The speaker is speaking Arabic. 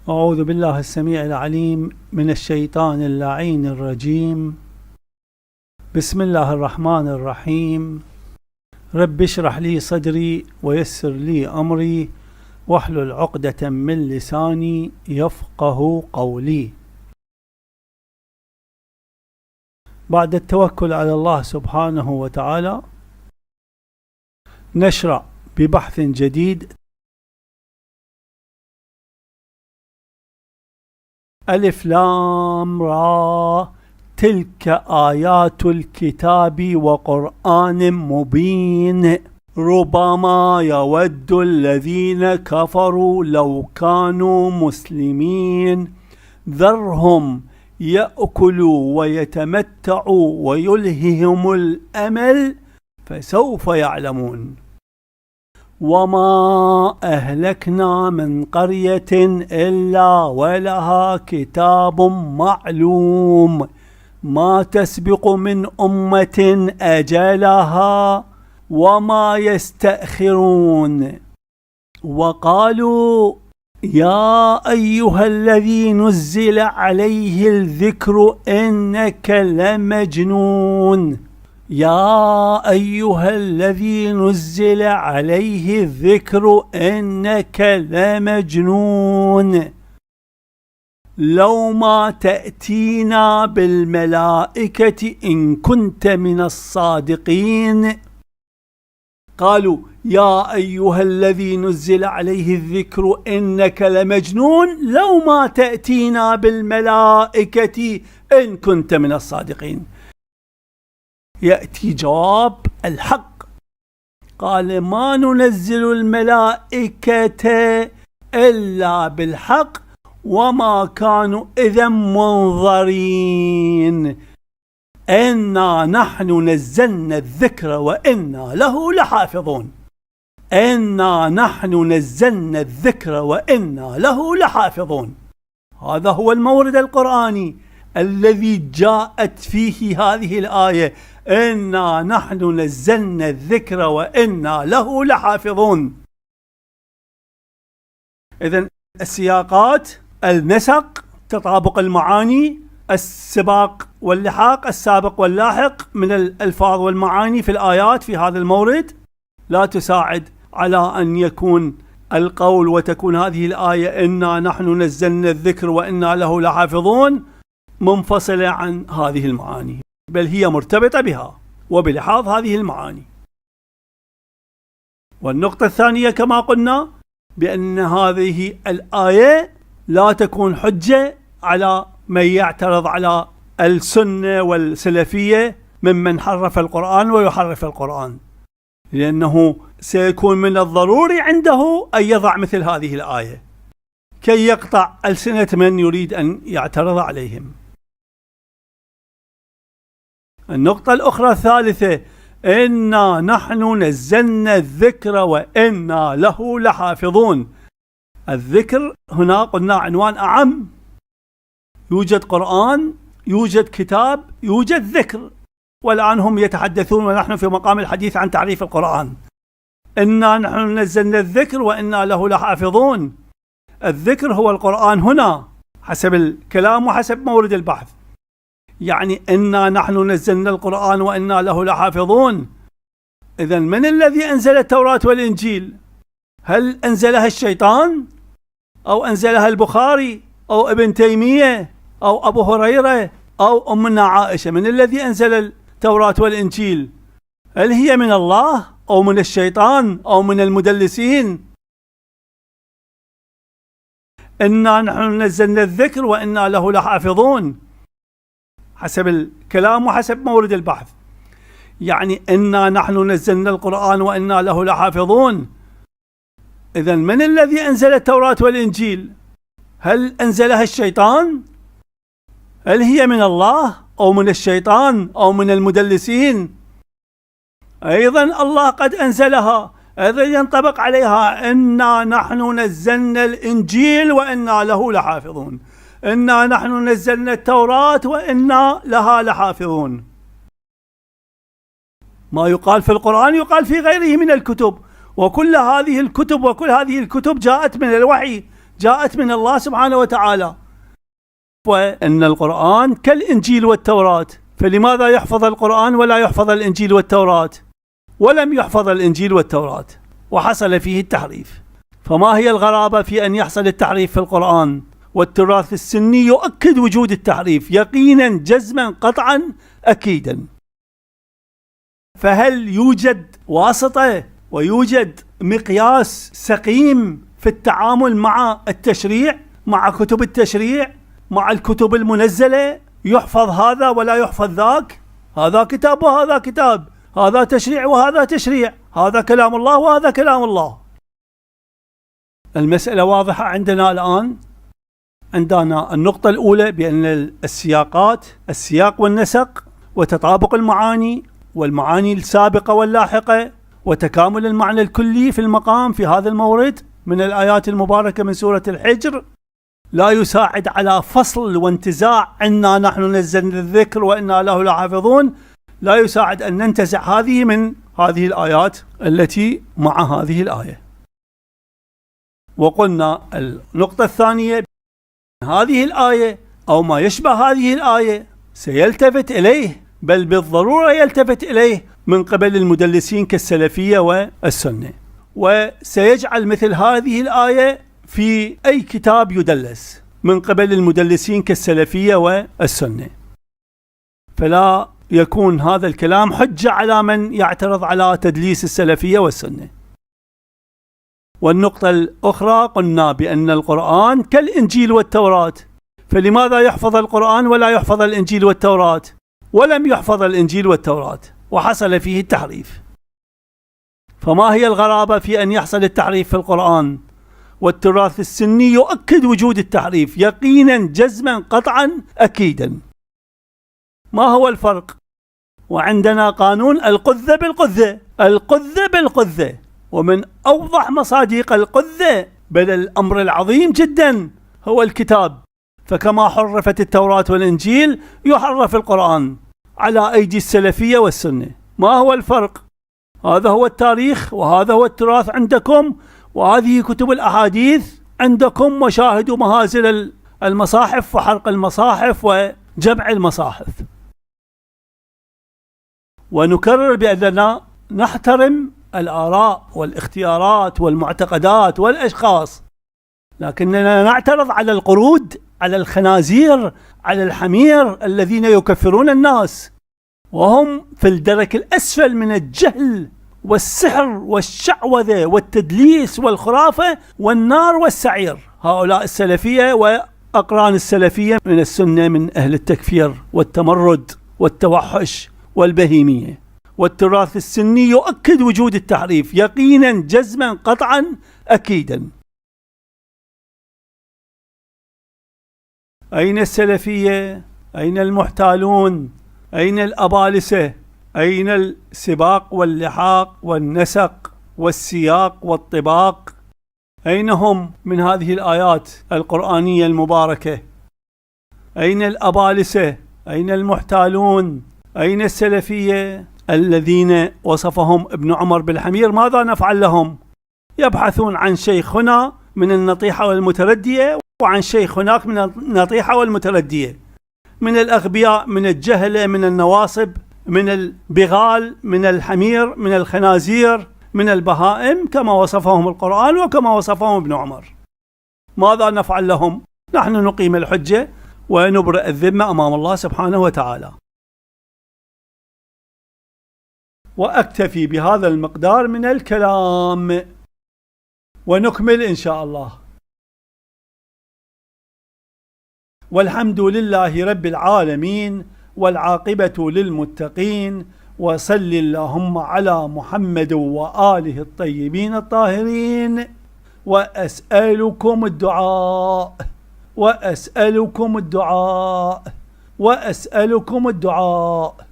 أعوذ بالله السميع العليم من الشيطان اللعين الرجيم. بسم الله الرحمن الرحيم. رب اشرح لي صدري ويسر لي أمري واحلل عقدة من لساني يفقه قولي. بعد التوكل على الله سبحانه وتعالى نشرع ببحث جديد. ألف لام را، تلك آيات الكتاب وقرآن مبين ربما يود الذين كفروا لو كانوا مسلمين ذرهم يأكلوا ويتمتعوا ويلههم الأمل فسوف يعلمون. وما أهلكنا من قرية إلا ولها كتاب معلوم ما تسبق من أمة أجلها وما يستأخرون. وقالوا يا أيها الذي نزل عليه الذكر إنك لمجنون. يا أيها الذي نزل عليه الذكر إنك لمجنون لو ما تأتينا بالملائكة إن كنت من الصادقين. قالوا يا أيها الذي نزل عليه الذكر إنك لمجنون لو ما تأتينا بالملائكة إن كنت من الصادقين. يأتي جواب الحق، قال ما ننزل الملائكة إلا بالحق وما كانوا إذا منظرين إنا نحن نزلنا الذكر وإنا له لحافظون. إنا نحن نزلنا الذكر وإنا له لحافظون. هذا هو المورد القرآني الذي جاءت فيه هذه الآية، إنا نحن نزلنا الذكر وإنا له لحافظون. إذن السياقات، النسق، تطابق المعاني، السباق واللحاق، السابق واللاحق من الألفاظ والمعاني في الآيات في هذا المورد لا تساعد على أن يكون القول وتكون هذه الآية إنا نحن نزلنا الذكر وإنا له لحافظون منفصلة عن هذه المعاني، بل هي مرتبطة بها وبلحاظ هذه المعاني. والنقطة الثانية كما قلنا بأن هذه الآية لا تكون حجة على من يعترض على السنة والسلفية ممن حرف القرآن ويحرف القرآن، لأنه سيكون من الضروري عنده أن يضع مثل هذه الآية كي يقطع ألسنة من يريد أن يعترض عليهم. النقطة الأخرى الثالثة، إنا نحن نزلنا الذكر وإنا له لحافظون. الذكر هنا قلنا عنوان أعم، يوجد قرآن، يوجد كتاب، يوجد ذكر، والآن هم يتحدثون ونحن في مقام الحديث عن تعريف القرآن. إنا نحن نزلنا الذكر وإنا له لحافظون. الذكر هو القرآن هنا حسب الكلام وحسب مورد البحث، يعني إنا نحن نزلنا القرآن وإنا له لحافظون. إذن من الذي أنزل التوراة والإنجيل؟ هل أنزلها الشيطان أو أنزلها البخاري أو ابن تيمية أو أبو هريرة أو أمنا عائشة؟ من الذي أنزل التوراة والإنجيل؟ هل هي من الله أو من الشيطان أو من المدلسين؟ إنا نحن نزلنا الذكر وإنا له لحافظون حسب الكلام وحسب مورد البحث، يعني إنا نحن نزلنا القرآن وإنا له لحافظون. إذن من الذي أنزل التوراة والإنجيل؟ هل أنزلها الشيطان؟ هل هي من الله أو من الشيطان أو من المدلسين؟ أيضا الله قد أنزلها، أيضا ينطبق عليها إنا نحن نزلنا الإنجيل وإنا له لحافظون. إنا نحن نزلنا التوراة وإنا لها لحافظون. ما يقال في القرآن يقال في غيره من الكتب، وكل هذه الكتب جاءت من الوحي جاءت من الله سبحانه وتعالى، وأن القرآن كالإنجيل والتوراة، فلماذا يحفظ القرآن ولا يحفظ الإنجيل والتوراة؟ ولم يحفظ الإنجيل والتوراة وحصل فيه التحريف. فما هي الغرابة في أن يحصل التحريف في القرآن؟ والتراث السني يؤكد وجود التحريف يقينا جزما قطعا أكيدا. فهل يوجد واسطة ويوجد مقياس سقيم في التعامل مع التشريع، مع كتب التشريع، مع الكتب المنزلة؟ يحفظ هذا ولا يحفظ ذاك، هذا كتاب وهذا كتاب، هذا تشريع وهذا تشريع، هذا كلام الله وهذا كلام الله. المسألة واضحة عندنا الآن. عندنا النقطة الأولى بأن السياقات، السياق والنسق وتطابق المعاني والمعاني السابقة واللاحقة وتكامل المعنى الكلي في المقام في هذا المورد من الآيات المباركة من سورة الحجر لا يساعد على فصل وانتزاع إنا نحن نزلنا الذكر وإنا له لحافظون، لا يساعد أن ننتزع هذه من هذه الآيات التي مع هذه الآية. وقلنا النقطة الثانية، هذه الآية أو ما يشبه هذه الآية سيلتفت إليه، بل بالضرورة يلتفت إليه من قبل المدلسين كالسلفية والسنة، وسيجعل مثل هذه الآية في أي كتاب يدلس من قبل المدلسين كالسلفية والسنة، فلا يكون هذا الكلام حجة على من يعترض على تدليس السلفية والسنة. والنقطة الأخرى قلنا بأن القرآن كالإنجيل والتوراة، فلماذا يحفظ القرآن ولا يحفظ الإنجيل والتوراة؟ ولم يحفظ الإنجيل والتوراة وحصل فيه التحريف. فما هي الغرابة في أن يحصل التحريف في القرآن؟ والتراث السني يؤكد وجود التحريف يقينا جزما قطعا أكيدا. ما هو الفرق؟ وعندنا قانون القذة بالقذة، القذة بالقذة، ومن أوضح مصادق القذة بل الأمر العظيم جدا هو الكتاب. فكما حرفت التوراة والإنجيل يحرف القرآن على أيدي السلفية والسنة. ما هو الفرق؟ هذا هو التاريخ وهذا هو التراث عندكم، وهذه كتب الأحاديث عندكم، وشاهدوا مهازل المصاحف وحرق المصاحف وجمع المصاحف. ونكرر بأننا نحترم الآراء والاختيارات والمعتقدات والأشخاص، لكننا نعترض على القرود، على الخنازير، على الحمير الذين يكفرون الناس وهم في الدرك الأسفل من الجهل والسحر والشعوذة والتدليس والخرافة والنار والسعير. هؤلاء السلفية وأقران السلفية من السنة من أهل التكفير والتمرد والتوحش والبهيمية. والتراث السني يؤكد وجود التحريف يقينا جزما قطعا أكيدا. أين السلفية؟ أين المحتالون؟ أين الأبالسة؟ أين السباق واللحاق والنسق والسياق والطباق؟ أين هم من هذه الآيات القرآنية المباركة؟ أين الأبالسة؟ أين المحتالون؟ أين السلفية الذين وصفهم ابن عمر بالحمير؟ ماذا نفعل لهم؟ يبحثون عن شيخ هنا من النطيحة والمتردية وعن شيخ هناك من النطيحة والمتردية، من الأغبياء، من الجهلة، من النواصب، من البغال، من الحمير، من الخنازير، من البهائم، كما وصفهم القرآن وكما وصفهم ابن عمر. ماذا نفعل لهم؟ نحن نقيم الحجة ونبرئ الذمة أمام الله سبحانه وتعالى. وأكتفي بهذا المقدار من الكلام ونكمل إن شاء الله. والحمد لله رب العالمين والعاقبة للمتقين، وصل اللهم على محمد وآله الطيبين الطاهرين. وأسألكم الدعاء وأسألكم الدعاء وأسألكم الدعاء.